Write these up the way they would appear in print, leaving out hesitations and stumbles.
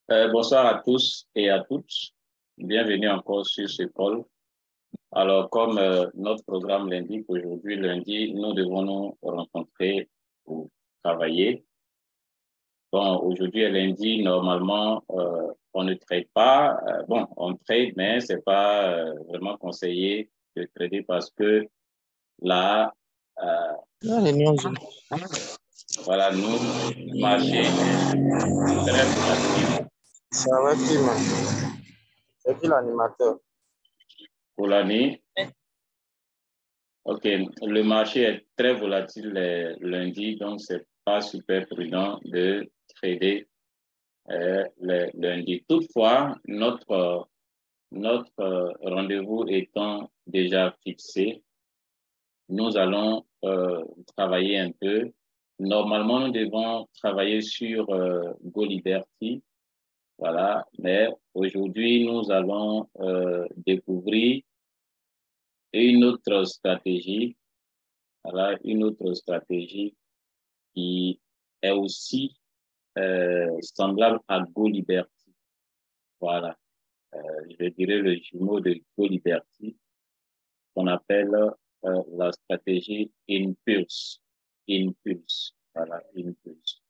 Bonsoir à tous et à toutes. Bienvenue encore sur ce call. Alors, comme notre programme l'indique, aujourd'hui, lundi, nous devons nous rencontrer pour travailler. Bon, aujourd'hui est lundi, normalement, on ne trade pas. Bon, on trade, mais c'est pas vraiment conseillé de trader parce que là, voilà, nous, marché très volatile. Ça va qui, man? C'est qui l'animateur? Pour l'année. Ok, le marché est très volatile les lundis, donc c'est pas super prudent de trader les lundis. Toutefois, notre rendez-vous étant déjà fixé, nous allons travailler un peu. Normalement, nous devons travailler sur Go Liberty, voilà. Mais aujourd'hui, nous allons découvrir une autre stratégie. Voilà, une autre stratégie qui est aussi semblable à Go Liberty. Voilà, je dirais le jumeau de Go Liberty qu'on appelle la stratégie Impulse. Impulse, voilà, Impulse.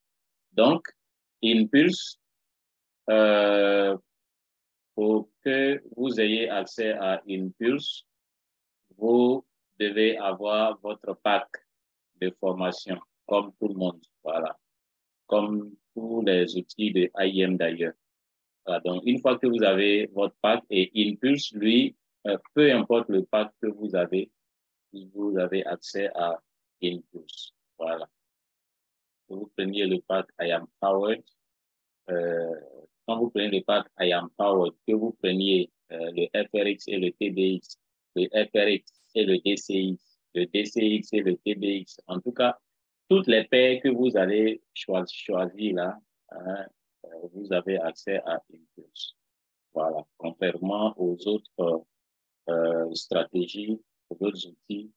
Donc, Impulse, pour que vous ayez accès à Impulse, vous devez avoir votre pack de formation, comme tout le monde, voilà, comme tous les outils de IM d'ailleurs. Voilà, donc, une fois que vous avez votre pack et Impulse, lui, peu importe le pack que vous avez accès à Impulse. Voilà. Vous preniez le pack I am powered. Quand vous prenez le pack I am powered, que vous preniez le FRX et le TDX, le FRX et le DCX, le DCX et le TDX, en tout cas, toutes les paires que vous allez choisir là, hein, vous avez accès à Impulse. Voilà. Contrairement aux autres stratégies, aux autres outils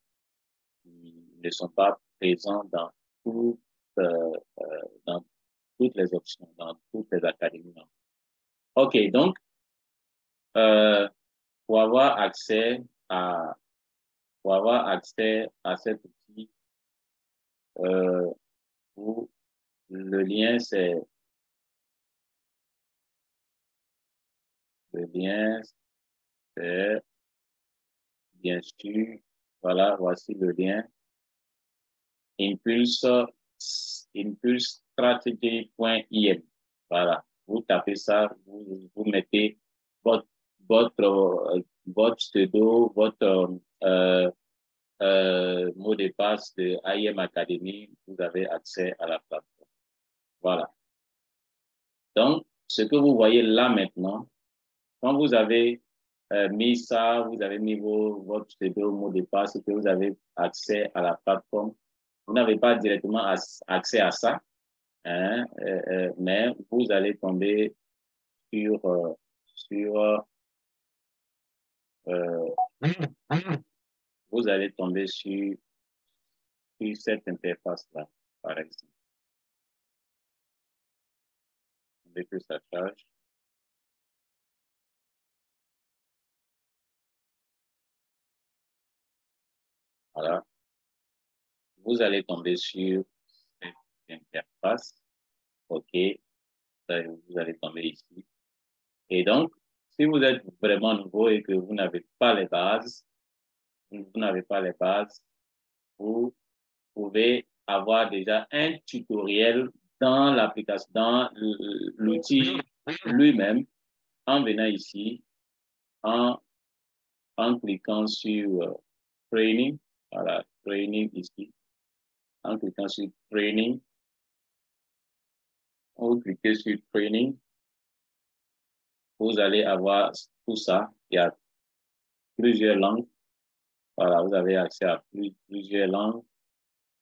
qui ne sont pas présents tout, euh, dans toutes les options, dans toutes les académies. OK, donc, pour avoir accès à, cet outil, le lien, c'est bien sûr, voilà, voici le lien, impulsestrategy.im. Voilà, vous tapez ça, vous mettez votre pseudo, votre mot de passe de IM Academy, vous avez accès à la plateforme. Voilà. Donc, ce que vous voyez là maintenant, quand vous avez mis ça, vous avez mis votre pseudo, mot de passe, et que vous avez accès à la plateforme, vous n'avez pas directement accès à ça, hein, mais vous allez tomber sur vous allez tomber sur cette interface-là, par exemple. Dès que ça charge. Voilà. Vous allez tomber sur cette interface. OK. Vous allez tomber ici. Et donc, si vous êtes vraiment nouveau et que vous n'avez pas les bases, vous pouvez avoir déjà un tutoriel dans l'application, dans l'outil lui-même, en venant ici, en cliquant sur Training, voilà, Training ici, en cliquant sur Training, vous cliquez sur Training, vous allez avoir tout ça, il y a plusieurs langues, voilà, vous avez accès à plusieurs langues,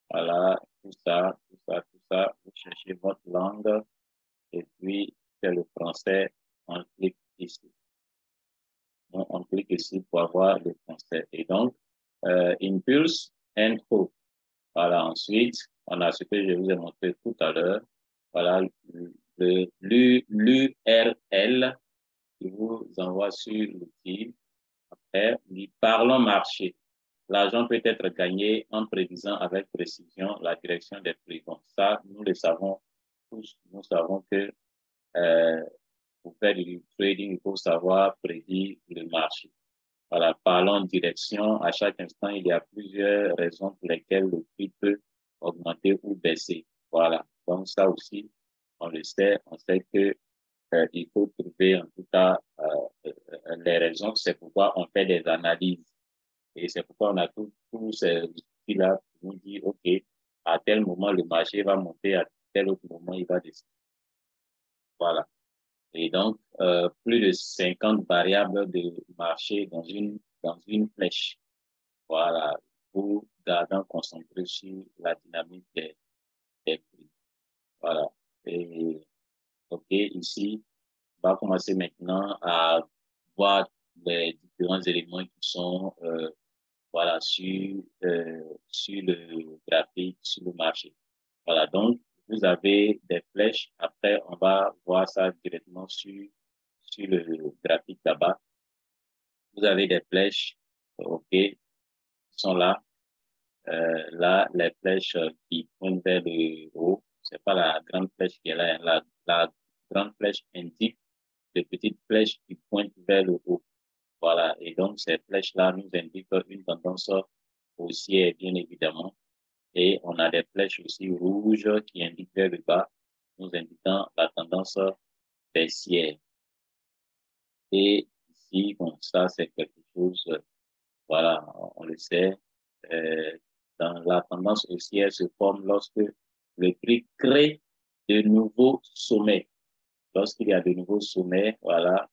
voilà, tout ça, vous cherchez votre langue, et puis c'est le français, on clique ici. Donc, on clique ici pour avoir le français. Et donc, Impulse, Intro. Voilà, ensuite, on a ce que je vous ai montré tout à l'heure. Voilà, l'URL qui vous envoie sur l'outil. Après, nous parlons marché. L'argent peut être gagné en prédisant avec précision la direction des prix. Donc ça, nous le savons tous. Nous savons que pour faire du trading, il faut savoir prédire le marché. Voilà, parlons direction. À chaque instant, il y a plusieurs raisons pour lesquelles le prix peut augmenter ou baisser. Voilà. Donc ça aussi, on le sait. On sait que il faut trouver en tout cas les raisons. C'est pourquoi on fait des analyses. Et c'est pourquoi on a tous ces outils-là pour nous dire, OK, à tel moment, le marché va monter, à tel autre moment, il va descendre. Voilà. Et donc, plus de 50 variables de marché dans une flèche. Voilà. Pour garder concentré sur la dynamique des prix. Voilà. Et, OK, ici, on va commencer maintenant à voir les différents éléments qui sont, voilà, sur le graphique, sur le marché. Voilà. Donc, vous avez des flèches. Après, on va voir ça directement sur le graphique là-bas. Vous avez des flèches, OK, qui sont là. Là, les flèches qui pointent vers le haut, c'est pas la grande flèche qui est là. La grande flèche indique les petites flèches qui pointent vers le haut. Voilà. Et donc, ces flèches-là nous indiquent une tendance haussière, bien évidemment. Et on a des flèches aussi rouges qui indiquent vers le bas, nous indiquant la tendance baissière. Et ici, bon, ça, c'est quelque chose, voilà, on le sait, dans la tendance haussière se forme lorsque le prix crée de nouveaux sommets. Lorsqu'il y a de nouveaux sommets, voilà,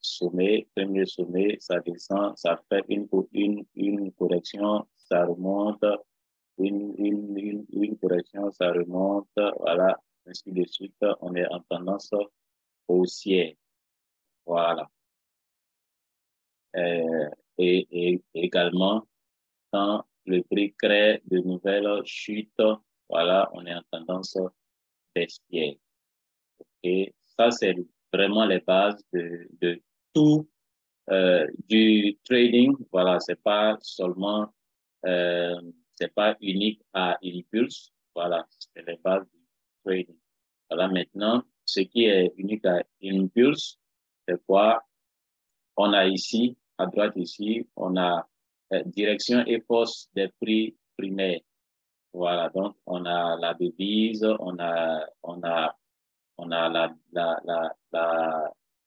sommet, premier sommet, ça descend, ça fait une correction, ça remonte, une correction, ça remonte, voilà, ainsi de suite, on est en tendance haussière, voilà. Et également, quand le prix crée de nouvelles chutes, voilà, on est en tendance baissière. Et ça, c'est vraiment les bases de tout du trading. Voilà, c'est pas seulement, c'est pas unique à Impulse. Voilà, c'est les bases du trading. Voilà, maintenant, ce qui est unique à Impulse, c'est quoi? On a ici, à droite ici, on a direction et force des prix primaires. Voilà, donc on a la devise, on a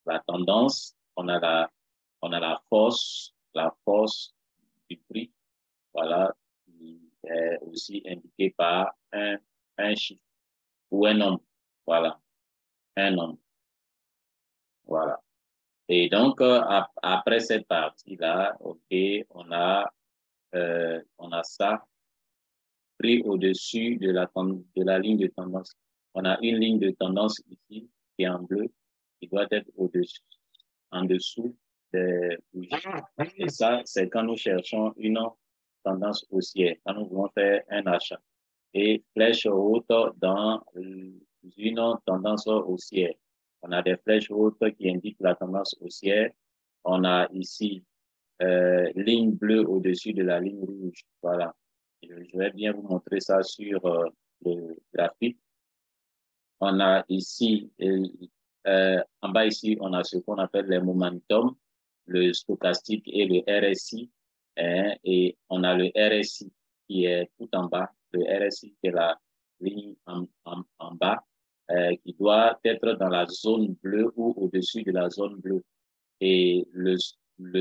la tendance, on a la force du prix, voilà, qui est aussi indiqué par un chiffre ou un nombre, voilà, un nombre, voilà. Et donc, après cette partie-là, OK, on a ça pris au-dessus de la ligne de tendance. On a une ligne de tendance ici qui est en bleu, qui doit être au-dessus, en dessous des bougies. Et ça, c'est quand nous cherchons une tendance haussière, quand nous voulons faire un achat. Et flèche haute dans une tendance haussière. On a des flèches hautes qui indiquent la tendance haussière. On a ici ligne bleue au-dessus de la ligne rouge. Voilà. Je vais bien vous montrer ça sur le graphique. On a ici, en bas ici, on a ce qu'on appelle les momentum, le stochastique et le RSI. Hein, et on a le RSI qui est tout en bas, le RSI qui est la ligne en bas, qui doit être dans la zone bleue ou au-dessus de la zone bleue. Et le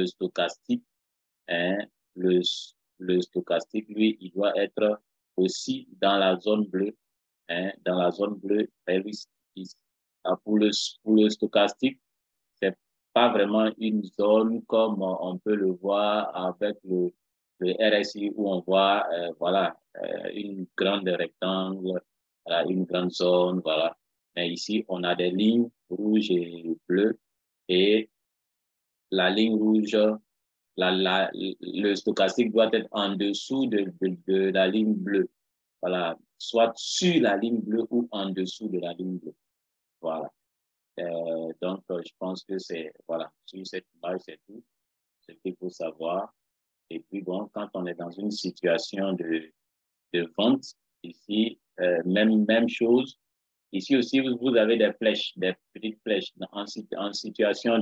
stochastique, hein, le stochastique, lui, il doit être aussi dans la zone bleue, hein, dans la zone bleue. Pour le stochastique, c'est pas vraiment une zone comme on peut le voir avec le RSI où on voit, voilà, une grande rectangle, voilà, une grande zone, voilà. Mais ici, on a des lignes rouges et bleues et la ligne rouge, le stochastique doit être en dessous de la ligne bleue. Voilà, soit sur la ligne bleue ou en dessous de la ligne bleue. Voilà. Donc, je pense que c'est, voilà, sur cette image, c'est tout ce qu'il faut savoir. Et puis, bon, quand on est dans une situation de vente, ici, même chose. Ici aussi, vous avez des flèches, des petites flèches. En situation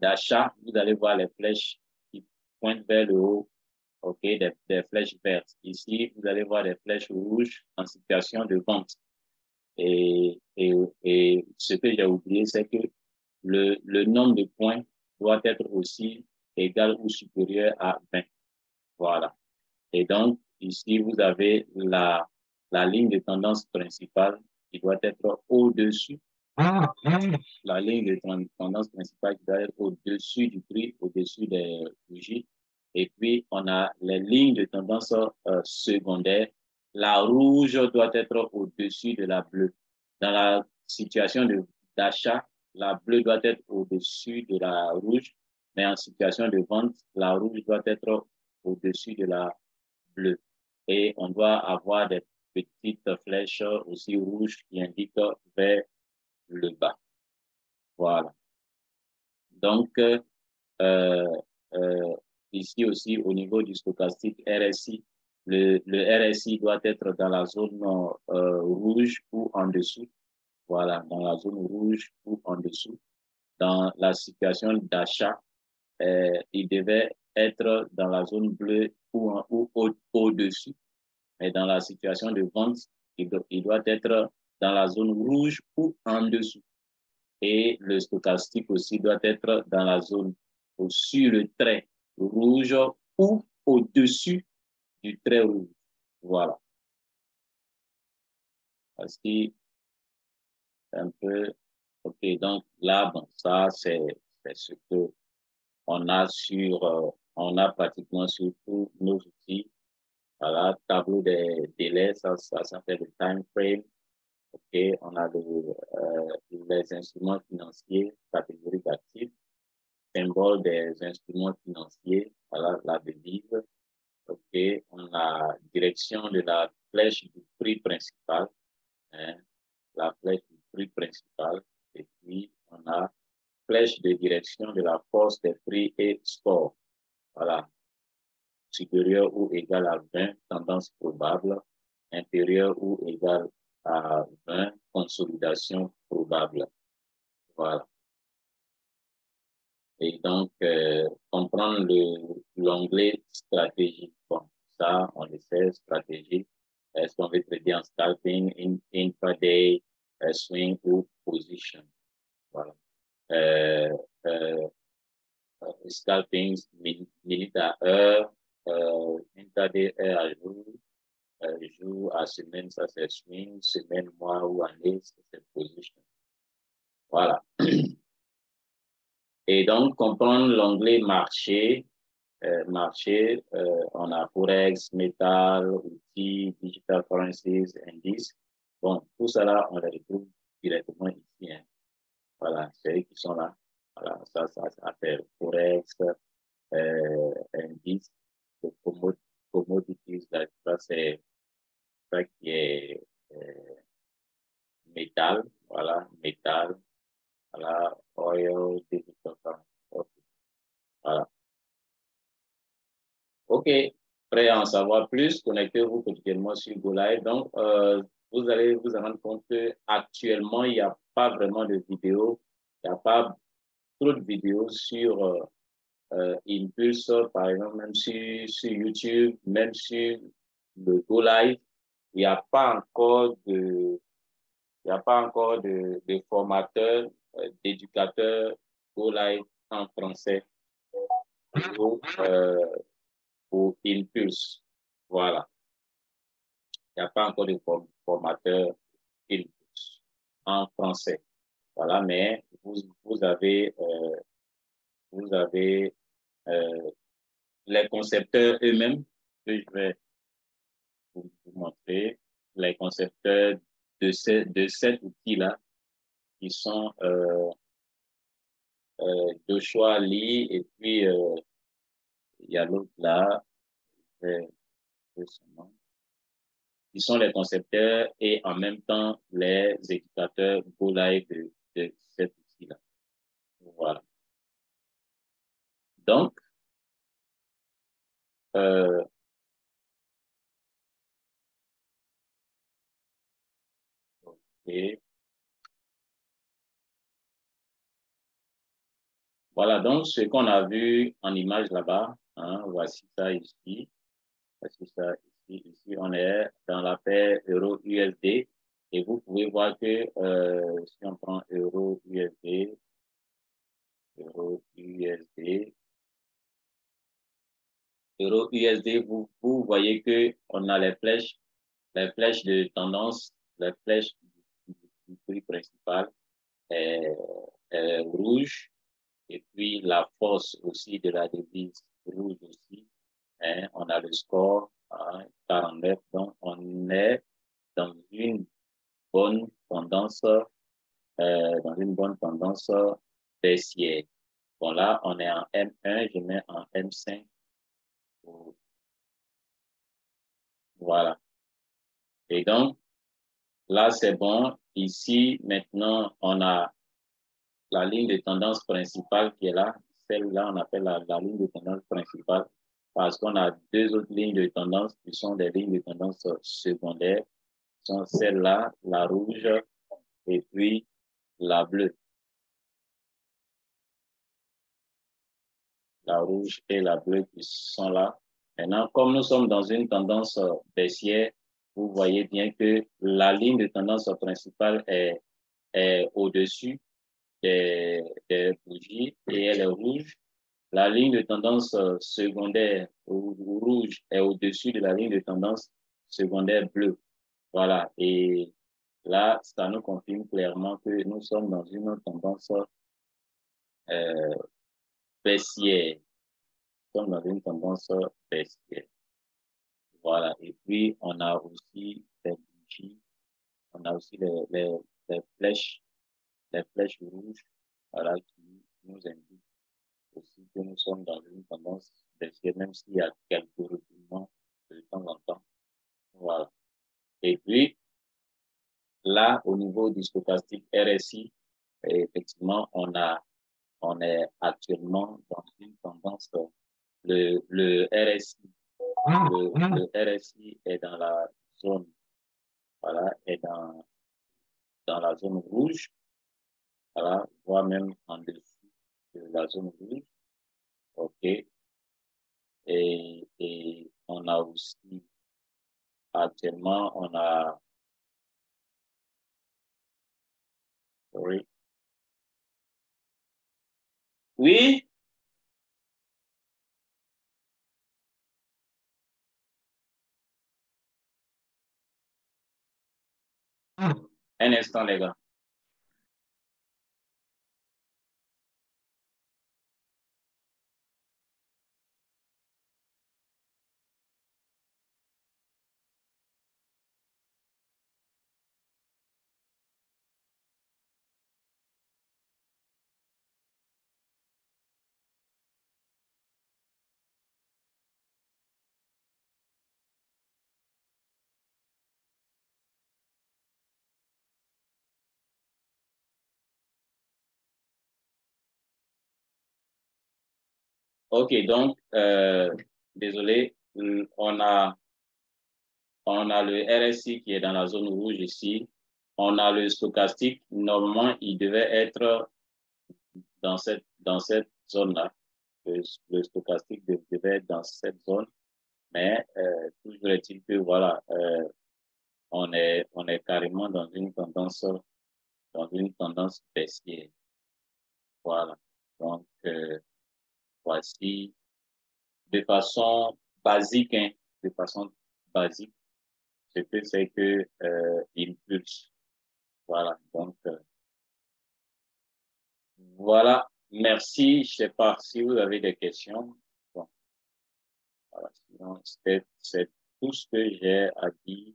d'achat, vous allez voir les flèches qui pointent vers le haut, ok, des flèches vertes. Ici, vous allez voir des flèches rouges en situation de vente. Et ce que j'ai oublié, c'est que le nombre de points doit être aussi égal ou supérieur à 20. Voilà. Et donc, ici, vous avez la ligne de tendance principale qui doit être au-dessus. La ligne de tendance principale qui doit être au-dessus du prix, au-dessus des bougies. Et puis, on a les lignes de tendance secondaire. La rouge doit être au-dessus de la bleue. Dans la situation d'achat, la bleue doit être au-dessus de la rouge. Mais en situation de vente, la rouge doit être au-dessus de la bleue. Et on doit avoir des petites flèches aussi rouges qui indiquent vers le bas. Voilà. Donc, ici aussi, au niveau du stochastique RSI, le RSI doit être dans la zone rouge ou en dessous. Voilà, dans la zone rouge ou en dessous. Dans la situation d'achat, il devait être dans la zone bleue ou au-dessus. Mais dans la situation de vente, il doit être dans la zone rouge ou en dessous. Et le stochastique aussi doit être dans la zone sur le trait rouge ou au-dessus du trait rouge. Voilà. Parce que un peu, ok, donc là, bon, ça, c'est ce que on a on a pratiquement sur tous nos outils. Voilà, tableau des délais, ça fait le time frame. Ok, on a les instruments financiers, catégorie d'actifs, symbole des instruments financiers, voilà, la devise. Ok, on a direction de la flèche du prix principal, hein, la flèche du prix principal, et puis on a flèche de direction de la force des prix et score. Voilà, supérieur ou égal à 20, tendance probable, inférieur ou égal à 20, consolidation probable. Voilà. Et donc, comprendre l'onglet stratégique. Bon, ça, on le sait, stratégique. Est-ce qu'on veut trader en scalping, intraday, swing ou position? Voilà. Euh, euh, Scalping, minute à heure, intraday, heure à jour, jour à semaine, ça c'est swing, semaine, mois ou année, ça c'est position. Voilà. Et donc, comprendre l'onglet marché, on a Forex, Metal, outils, Digital Currencies, Indices. Bon, tout ça là, on les retrouve directement ici. Hein. Voilà, c'est eux qui sont là. Voilà, ça fait Forex, Indices, Commodities, là, ça c'est ça qui est Metal, voilà, Metal, voilà, Oil, Digital Currencies. Voilà. OK, prêt à en savoir plus, connectez-vous quotidiennement sur GoLive. Donc, vous allez vous rendre compte qu'actuellement, il n'y a pas vraiment de vidéos, il n'y a pas trop de vidéos sur Impulse, par exemple, même sur YouTube, même sur le GoLive. Il n'y a pas encore de formateurs, d'éducateurs GoLive en français pour Impulse. Voilà. Il n'y a pas encore de formateur Impulse en français. Voilà, mais vous avez les concepteurs eux-mêmes que je vais vous montrer, les concepteurs de cet outil-là qui sont Joshua Lee et puis il y a l'autre là, qui sont les concepteurs et en même temps les éducateurs Go-Live de cet outil-là. Voilà. Donc, et voilà, donc ce qu'on a vu en image là-bas, hein, voici ça ici. Voici ça ici. Ici, on est dans la paire euro-USD. Et vous pouvez voir que si on prend euro-USD, euro-USD, euro-USD, vous voyez que on a les flèches de tendance, les flèches du prix principal est rouge. Et puis, la force aussi de la devise rouge aussi. Hein, on a le score à 49. Donc, on est dans une bonne tendance, baissière. Bon, là, on est en M1. Je mets en M5. Voilà. Et donc, là, c'est bon. Ici, maintenant, on a la ligne de tendance principale qui est là. Celle-là, on appelle la ligne de tendance principale parce qu'on a deux autres lignes de tendance qui sont des lignes de tendance secondaires. Ce sont celle-là, la rouge, et puis la bleue. La rouge et la bleue qui sont là. Maintenant, comme nous sommes dans une tendance baissière, vous voyez bien que la ligne de tendance principale est au-dessus des bougies et elle est rouge. La ligne de tendance secondaire ou rouge est au-dessus de la ligne de tendance secondaire bleue. Voilà. Et là, ça nous confirme clairement que nous sommes dans une tendance baissière. Nous sommes dans une tendance baissière. Voilà. Et puis, on a aussi les bougies. On a aussi les flèches rouges, voilà, qui nous indiquent aussi que nous sommes dans une tendance baissière, même s'il y a quelques reculements de temps en temps. Voilà. Et puis, là, au niveau du stochastique RSI, effectivement, on est actuellement dans une tendance, le RSI, le RSI est dans la zone, voilà, est dans la zone rouge, voilà, voire même en dessous de la zone rouge, ok. Et on a aussi, actuellement, on a, oui, oui, un instant, les gars. Ok, donc, désolé, on a le RSI qui est dans la zone rouge ici. On a le stochastique. Normalement, il devait être dans cette zone-là. Le stochastique devait être dans cette zone. Mais toujours est-il que, voilà, on est carrément dans une tendance baissière. Voilà. Donc, voici de façon basique, hein, de façon basique, ce que c'est que impulse. Voilà. Donc, voilà. Merci. Je sais pas si vous avez des questions. Bon, voilà. Sinon, c'est tout ce que j'ai à dire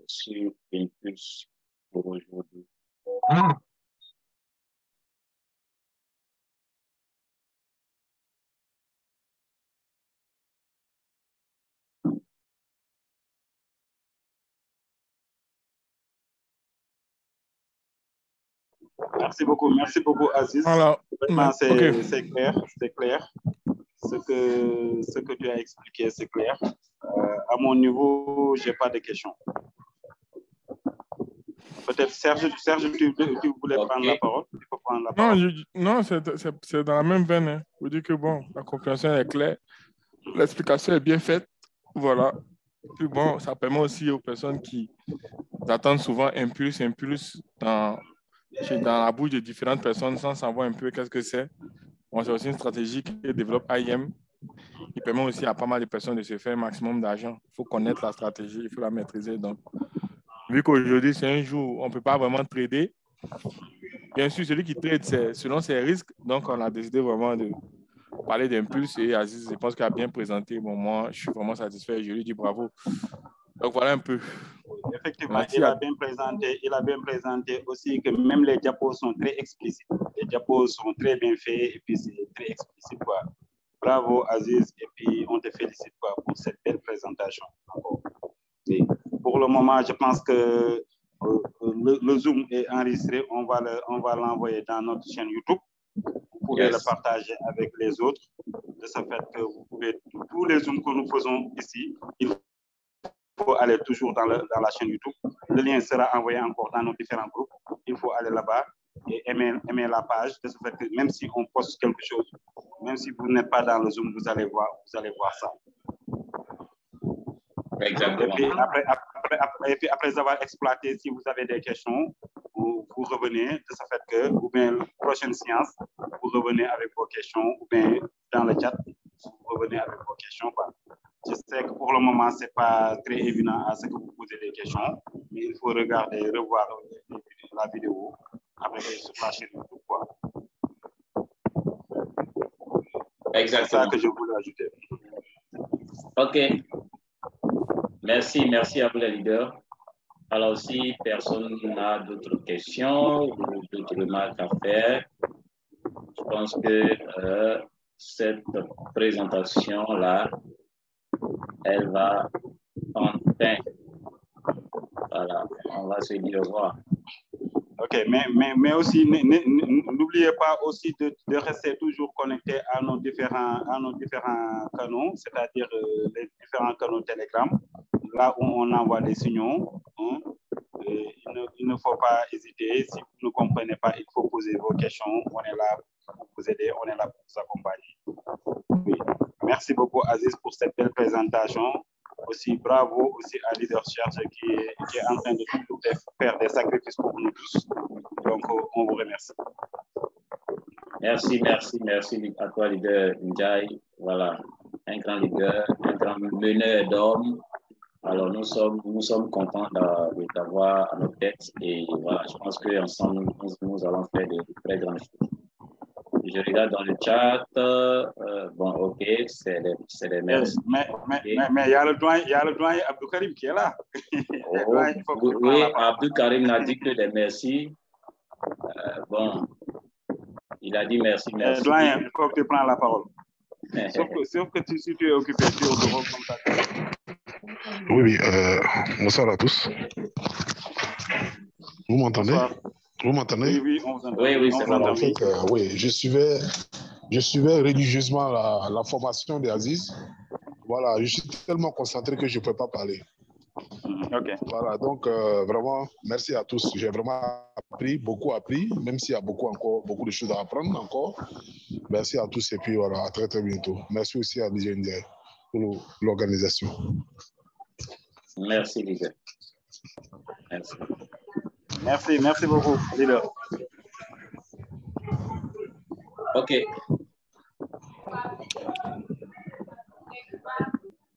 sur impulse pour aujourd'hui. Merci beaucoup Aziz. Alors, Vraiment, okay. c'est clair. Ce que tu as expliqué, c'est clair. À mon niveau, je n'ai pas de questions. Peut-être Serge, tu voulais prendre la parole? Tu peux prendre la parole. Non, c'est dans la même veine. Hein. Vous dites que bon, la compréhension est claire, l'explication est bien faite. Voilà. Puis bon, ça permet aussi aux personnes qui attendent souvent impulse dans la bouche de différentes personnes sans savoir un peu qu'est-ce que c'est. Bon, c'est aussi une stratégie qui développe AIM. Il permet aussi à pas mal de personnes de se faire un maximum d'argent. Il faut connaître la stratégie, il faut la maîtriser. Donc, vu qu'aujourd'hui, c'est un jour où on ne peut pas vraiment trader, bien sûr, celui qui trade, c'est selon ses risques. Donc, on a décidé vraiment de parler d'impulse et Aziz, je pense qu'il a bien présenté. Bon, moi, je suis vraiment satisfait. Je lui dis bravo. Donc, voilà un peu. Effectivement, il a bien présenté aussi que même les diapos sont très explicites. Les diapos sont très bien faits et puis c'est très explicite, quoi. Bravo Aziz et puis on te félicite quoi, pour cette belle présentation. Et pour le moment, je pense que le Zoom est enregistré. On va l'envoyer dans notre chaîne YouTube. Vous pouvez le partager avec les autres. De ce fait que vous pouvez, tous les Zooms que nous faisons ici, il faut aller toujours dans la chaîne YouTube. Le lien sera envoyé encore dans nos différents groupes. Il faut aller là-bas et aimer la page. De ce fait que même si on poste quelque chose, même si vous n'êtes pas dans le Zoom, vous allez voir ça. Exactement. Et puis après avoir exploité, si vous avez des questions, vous revenez, de ce fait que, ou bien la prochaine séance, vous revenez avec vos questions, ou bien dans le chat, vous revenez avec vos questions. Je sais que pour le moment, ce n'est pas très évident à ce que vous posez des questions, mais il faut regarder, revoir la vidéo après sur la chaîne YouTube, quoi. Exactement. C'est ça que je voulais ajouter. OK. Merci à vous les leaders. Alors, si personne n'a d'autres questions ou d'autres remarques à faire, je pense que cette présentation-là, elle va enfin. Voilà, on va se dire au revoir. OK, mais aussi, n'oubliez pas aussi de rester toujours connecté à nos différents canaux, c'est-à-dire les différents canaux Telegram, là où on envoie des signaux. Hein, il ne faut pas hésiter. Si vous ne comprenez pas, il faut poser vos questions. On est là pour vous aider, on est là pour vous accompagner. Oui. Merci beaucoup, Aziz, pour cette belle présentation. Aussi, bravo aussi à Leader Serge qui est en train de faire des sacrifices pour nous tous. Donc, on vous remercie. Merci à toi, leader Ndiaye. Voilà, un grand leader, un grand meneur d'hommes. Alors, nous sommes contents d'avoir à notre tête et voilà, je pense qu'ensemble, nous allons faire de très grandes choses. Je regarde dans le chat. Bon, OK, c'est les merci. Mais il y a le doyen Abdou Karim qui est là. Oui, Abdou Karim n'a dit que des merci. Bon, il a dit merci. Doyen, il faut que tu prends la parole. Sauf que si tu es occupé, tu es au bureau comme ça. Oui, bonsoir à tous. Vous m'entendez? Vous m'entendez? Oui, on vous entend. Oui, c'est bon. En fait, oui, je suivais religieusement la formation d'Aziz. Voilà, je suis tellement concentré que je ne peux pas parler. OK. Voilà, donc vraiment, merci à tous. J'ai vraiment beaucoup appris, même s'il y a beaucoup de choses à apprendre encore. Merci à tous et puis voilà, à très très bientôt. Merci aussi à DJ Ndiaye pour l'organisation. Merci, leader. Merci beaucoup, leader. OK.